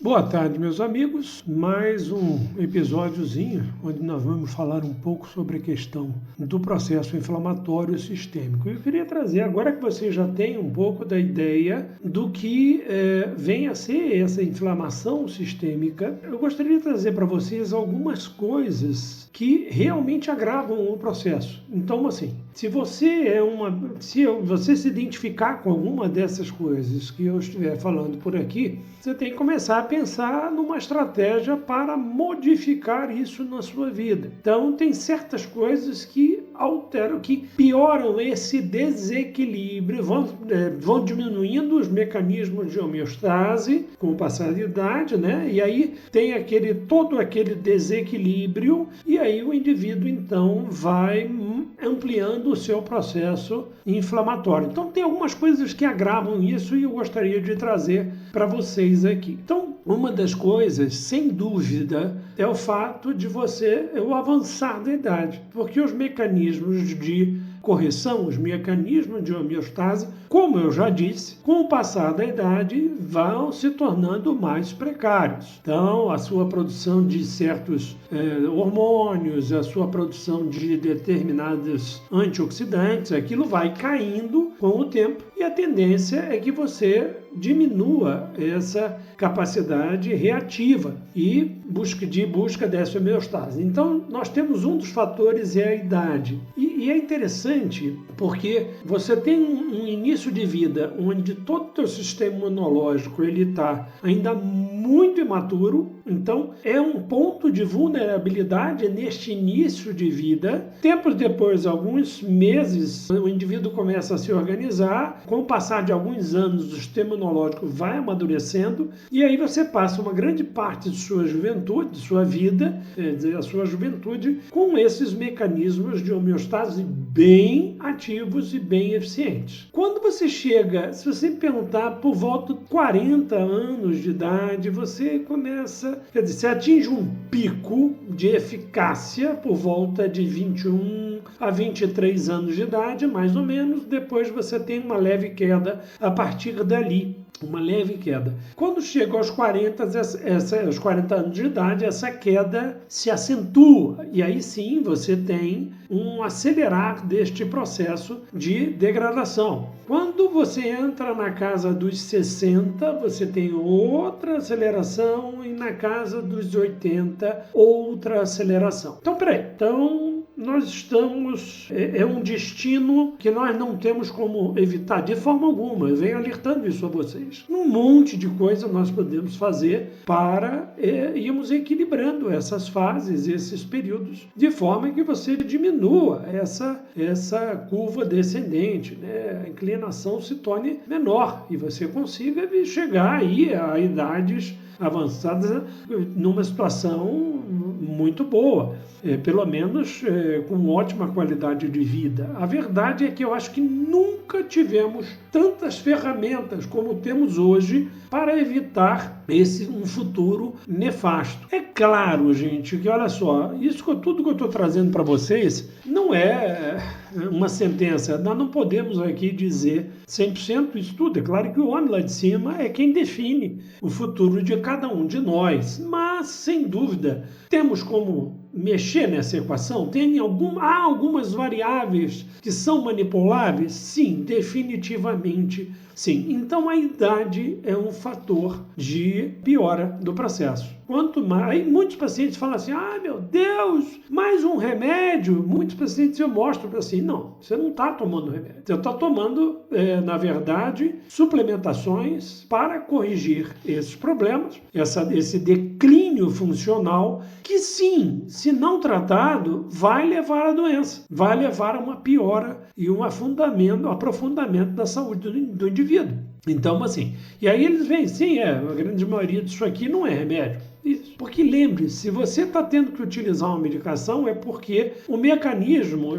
Boa tarde, meus amigos. Mais um episódiozinho onde nós vamos falar um pouco sobre a questão do processo inflamatório sistêmico. Eu queria trazer, agora que você já tem um pouco da ideia do que vem a ser essa inflamação sistêmica, eu gostaria de trazer para vocês algumas coisas que realmente agravam o processo. Então, assim, se você se identificar com alguma dessas coisas que eu estiver falando por aqui, você tem que começar a pensar numa estratégia para modificar isso na sua vida. Então, tem certas coisas que alteram, que pioram esse desequilíbrio, vão diminuindo os mecanismos de homeostase com o passar da idade, né? E aí tem todo aquele desequilíbrio, e aí o indivíduo, então, vai ampliando o seu processo inflamatório. Então, tem algumas coisas que agravam isso e eu gostaria de trazer para vocês aqui. Então, uma das coisas, sem dúvida, é o fato de o avançar da idade, porque os mecanismos de correção, os mecanismos de homeostase, como eu já disse, com o passar da idade vão se tornando mais precários. Então, a sua produção de certos hormônios, a sua produção de determinados antioxidantes, aquilo vai caindo com o tempo e a tendência é que você diminua essa capacidade reativa e busca dessa homeostase. Então, nós temos um dos fatores é a idade. E é interessante porque você tem um início de vida onde todo o teu sistema imunológico está ainda muito imaturo, então é um ponto de vulnerabilidade neste início de vida. Tempos depois, alguns meses, o indivíduo começa a se organizar, com o passar de alguns anos o sistema imunológico vai amadurecendo e aí você passa uma grande parte de sua juventude, de sua vida, a sua juventude, com esses mecanismos de homeostase bem ativos e bem eficientes. Quando você chega, se você perguntar por volta de 40 anos de idade, você começa, você atinge um pico de eficácia por volta de 21 a 23 anos de idade, mais ou menos. Depois você tem uma leve queda a partir dali. Uma leve queda. Quando chega aos 40 anos de idade, essa queda se acentua. E aí sim você tem um acelerar deste processo de degradação. Quando você entra na casa dos 60, você tem outra aceleração e na casa dos 80, outra aceleração. Então, peraí. Nós estamos... É um destino que nós não temos como evitar de forma alguma. Eu venho alertando isso a vocês. Um monte de coisa nós podemos fazer para irmos equilibrando essas fases, esses períodos, de forma que você diminua essa curva descendente, né? A inclinação se torne menor e você consiga chegar aí a idades avançadas numa situação muito boa, pelo menos com ótima qualidade de vida. A verdade é que eu acho que nunca tivemos tantas ferramentas como temos hoje para evitar um futuro nefasto. É claro, gente, que olha só, tudo que eu estou trazendo para vocês não é uma sentença. Nós não podemos aqui dizer 100% isso tudo. É claro que o homem lá de cima é quem define o futuro de cada um de nós. Mas, sem dúvida, temos como mexer nessa equação? Há algumas variáveis que são manipuláveis? Sim, definitivamente sim. Então, a idade é um fator de piora do processo. Quanto mais... Aí muitos pacientes falam assim, meu Deus, mais um remédio? Muitos pacientes eu mostro para assim, não, você não está tomando remédio. Você está tomando, na verdade, suplementações para corrigir esses problemas, esse declínio funcional, que sim, se não tratado, vai levar à doença, vai levar a uma piora e um aprofundamento da saúde do indivíduo. Então, assim, e aí eles veem, sim, a grande maioria disso aqui não é remédio. Isso. Porque lembre-se, se você está tendo que utilizar uma medicação é porque o mecanismo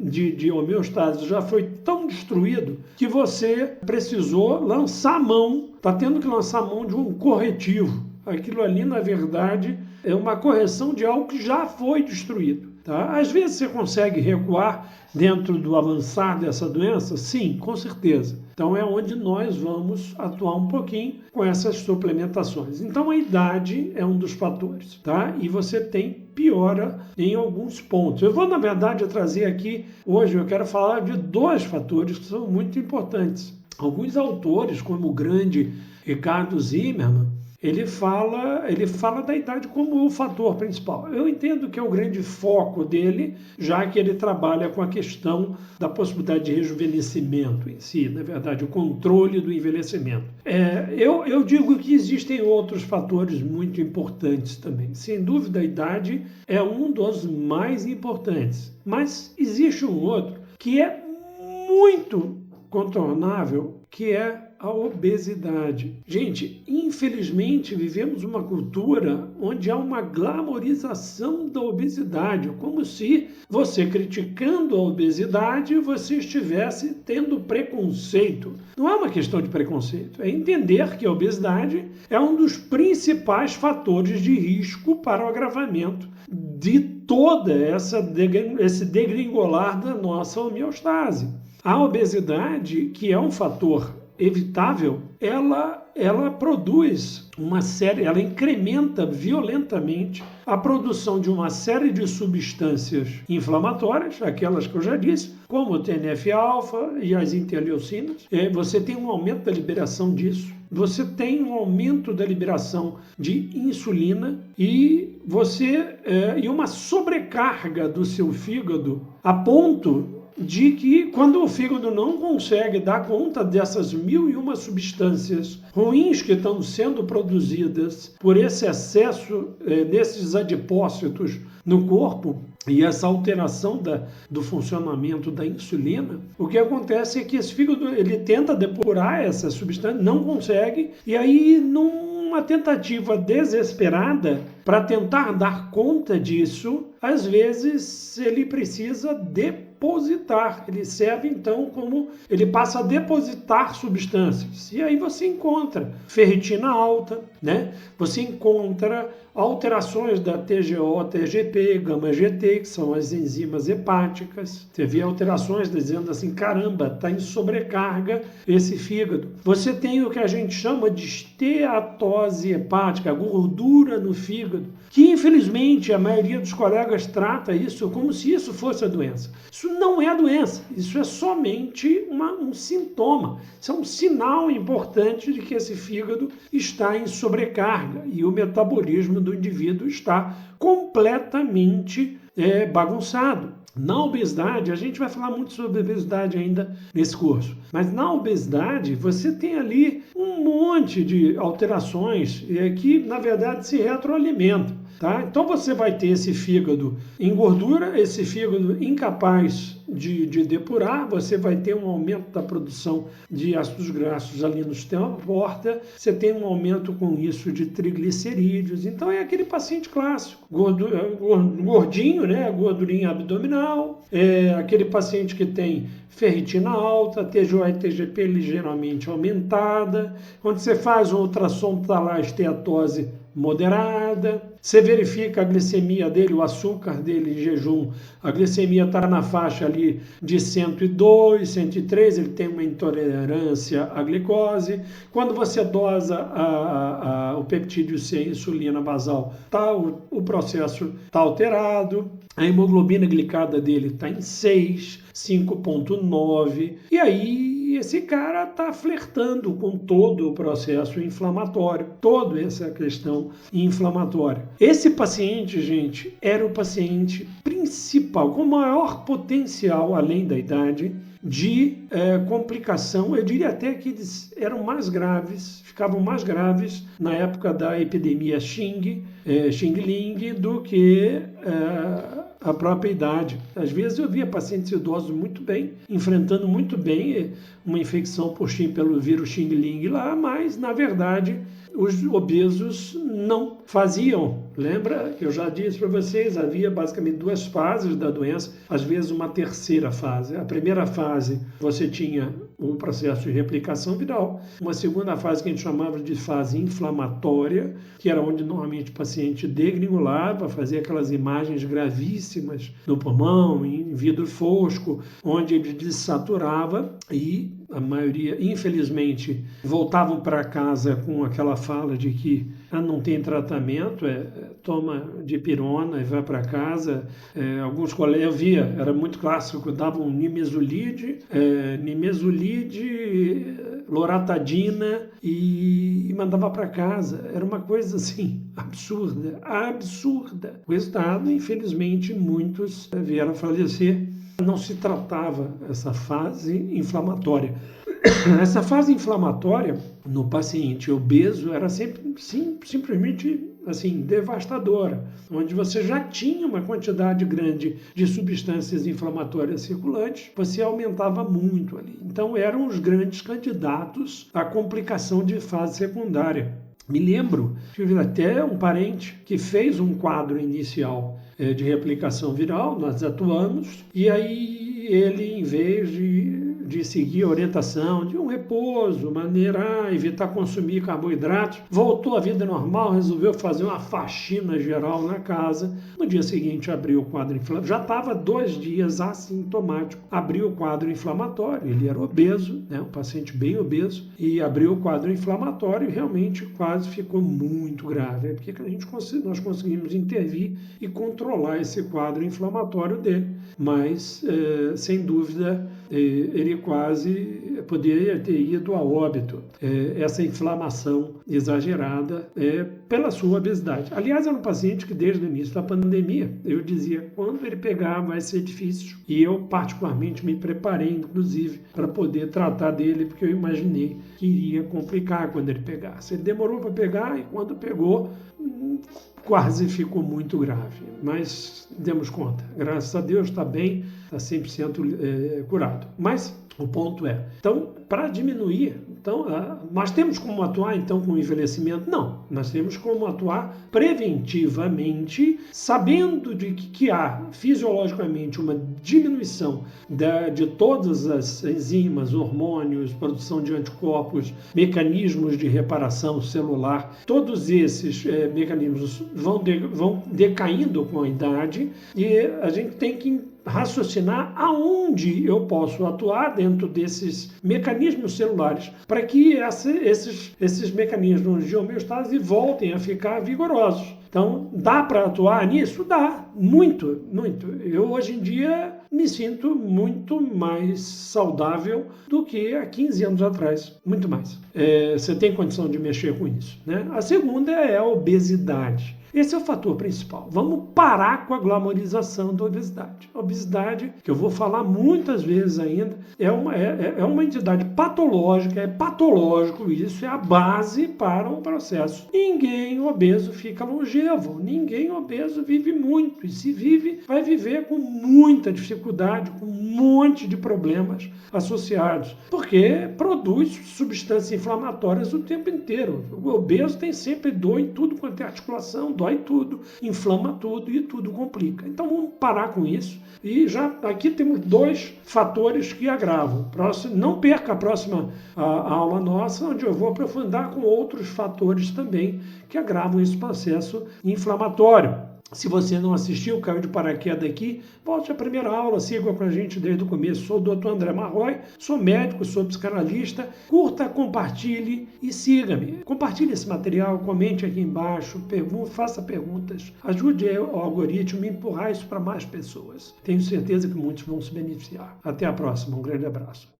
de homeostase já foi tão destruído que você precisou lançar a mão, está tendo que lançar a mão de um corretivo. Aquilo ali, na verdade, é uma correção de algo que já foi destruído. Tá? Às vezes você consegue recuar dentro do avançar dessa doença? Sim, com certeza. Então é onde nós vamos atuar um pouquinho com essas suplementações. Então a idade é um dos fatores, tá? E você tem piora em alguns pontos. Eu vou, na verdade, trazer aqui, hoje eu quero falar de 2 fatores que são muito importantes. Alguns autores, como o grande Ricardo Zimmermann, ele fala da idade como o fator principal. Eu entendo que é o grande foco dele, já que ele trabalha com a questão da possibilidade de rejuvenescimento em si, na verdade, o controle do envelhecimento. Eu digo que existem outros fatores muito importantes também. Sem dúvida, a idade é um dos mais importantes. Mas existe um outro que é muito contornável, que é a obesidade. Gente, infelizmente vivemos uma cultura onde há uma glamorização da obesidade, como se você criticando a obesidade, você estivesse tendo preconceito. Não é uma questão de preconceito, é entender que a obesidade é um dos principais fatores de risco para o agravamento de toda esse degringolar da nossa homeostase. A obesidade, que é um fator evitável, ela produz ela incrementa violentamente a produção de uma série de substâncias inflamatórias, aquelas que eu já disse, como o TNF-alfa e as interleucinas. Você tem um aumento da liberação disso, você tem um aumento da liberação de insulina e uma sobrecarga do seu fígado a ponto de que quando o fígado não consegue dar conta dessas 1001 substâncias ruins que estão sendo produzidas por esse excesso desses adipócitos no corpo e essa alteração do funcionamento da insulina, o que acontece é que esse fígado ele tenta depurar essa substância, não consegue, e aí numa tentativa desesperada para tentar dar conta disso, às vezes ele precisa depositar, ele serve então como, ele passa a depositar substâncias, e aí você encontra ferritina alta, né? Você encontra alterações da TGO, TGP, gama-GT, que são as enzimas hepáticas. Você vê alterações dizendo assim, caramba, está em sobrecarga esse fígado. Você tem o que a gente chama de esteatose hepática, gordura no fígado, que infelizmente a maioria dos colegas trata isso como se isso fosse a doença. Isso não é a doença, isso é somente um sintoma. Isso é um sinal importante de que esse fígado está em sobrecarga e o metabolismo do indivíduo está completamente bagunçado. Na obesidade, a gente vai falar muito sobre obesidade ainda nesse curso, mas na obesidade você tem ali um monte de alterações que, na verdade, se retroalimentam. Tá? Então você vai ter esse fígado em gordura, esse fígado incapaz de depurar, você vai ter um aumento da produção de ácidos graxos ali no sistema porta, você tem um aumento com isso de triglicerídeos, então é aquele paciente clássico, gordinho, né? Gordurinha abdominal, aquele paciente que tem ferritina alta, TGO e TGP ligeiramente aumentada, quando você faz um ultrassom está lá a esteatose moderada, você verifica a glicemia dele, o açúcar dele em jejum, a glicemia está na faixa ali de 102, 103, ele tem uma intolerância à glicose. Quando você dosa o peptídeo C, a insulina basal, o processo está alterado, a hemoglobina glicada dele está em 6, 5,9, e aí esse cara está flertando com todo o processo inflamatório, toda essa questão inflamatória. Esse paciente, gente, era o paciente principal, com maior potencial, além da idade, de complicação. Eu diria até que eles eram mais graves, ficavam mais graves na época da epidemia Xingling do que a própria idade. Às vezes eu via pacientes idosos muito bem, enfrentando muito bem uma infecção pelo vírus Xingling lá, mas, na verdade, os obesos não faziam. Lembra que eu já disse para vocês, havia basicamente 2 fases da doença, às vezes uma terceira fase. A primeira fase, você tinha o processo de replicação viral. Uma segunda fase que a gente chamava de fase inflamatória, que era onde normalmente o paciente degringolava, fazia aquelas imagens gravíssimas do pulmão, em vidro fosco, onde ele desaturava e a maioria, infelizmente, voltavam para casa com aquela fala de que não tem tratamento, toma dipirona e vai para casa. Alguns colegas, eu via, era muito clássico, davam nimesulide, loratadina e mandava para casa. Era uma coisa assim, absurda. O resultado, infelizmente, muitos vieram a falecer. Não se tratava essa fase inflamatória. Essa fase inflamatória no paciente obeso era simplesmente assim, devastadora, onde você já tinha uma quantidade grande de substâncias inflamatórias circulantes, você aumentava muito ali. Então eram os grandes candidatos à complicação de fase secundária. Me lembro, tive até um parente que fez um quadro inicial de replicação viral, nós atuamos, e aí ele, em vez de seguir a orientação de um repouso, maneirar, evitar consumir carboidratos, voltou à vida normal, resolveu fazer uma faxina geral na casa. No dia seguinte abriu o quadro inflamatório, já estava 2 dias assintomático, abriu o quadro inflamatório, ele era obeso, um paciente bem obeso, e abriu o quadro inflamatório e realmente quase ficou muito grave, porque nós conseguimos intervir e controlar esse quadro inflamatório dele, mas sem dúvida ele quase poderia ter ido a óbito, essa inflamação exagerada pela sua obesidade. Aliás, era um paciente que desde o início da pandemia, eu dizia, quando ele pegar vai ser difícil, e eu particularmente me preparei, inclusive, para poder tratar dele, porque eu imaginei que iria complicar quando ele pegasse. Ele demorou para pegar e quando pegou, quase ficou muito grave, mas demos conta. Graças a Deus está bem, está 100% curado. Mas o ponto é, então, para diminuir, nós temos como atuar então com o envelhecimento? Não, nós temos como atuar preventivamente, sabendo de que há fisiologicamente uma diminuição de todas as enzimas, hormônios, produção de anticorpos, mecanismos de reparação celular. Todos esses mecanismos vão decaindo com a idade e a gente tem que raciocinar aonde eu posso atuar dentro desses mecanismos celulares para que esses mecanismos de homeostase voltem a ficar vigorosos. Então, dá para atuar nisso? Dá, muito, muito. Eu, hoje em dia, me sinto muito mais saudável do que há 15 anos atrás, muito mais. Você tem condição de mexer com isso, né? A segunda é a obesidade. Esse é o fator principal. Vamos parar com a glamorização da obesidade. A obesidade, que eu vou falar muitas vezes ainda, é uma entidade patológica, é patológico isso, é a base para um processo. Ninguém obeso fica longevo, ninguém obeso vive muito, e se vive, vai viver com muita dificuldade, com um monte de problemas associados, porque produz substâncias inflamatórias o tempo inteiro. O obeso tem sempre dor em tudo quanto é articulação, dói tudo, inflama tudo e tudo complica. Então vamos parar com isso. E já aqui temos 2 fatores que agravam. Não perca a próxima aula nossa, onde eu vou aprofundar com outros fatores também que agravam esse processo inflamatório. Se você não assistiu, caiu de paraquedas aqui, volte à primeira aula, siga com a gente desde o começo. Sou o Dr. André Marroy, sou médico, sou psicanalista. Curta, compartilhe e siga-me. Compartilhe esse material, comente aqui embaixo, faça perguntas. Ajude o algoritmo a empurrar isso para mais pessoas. Tenho certeza que muitos vão se beneficiar. Até a próxima, um grande abraço.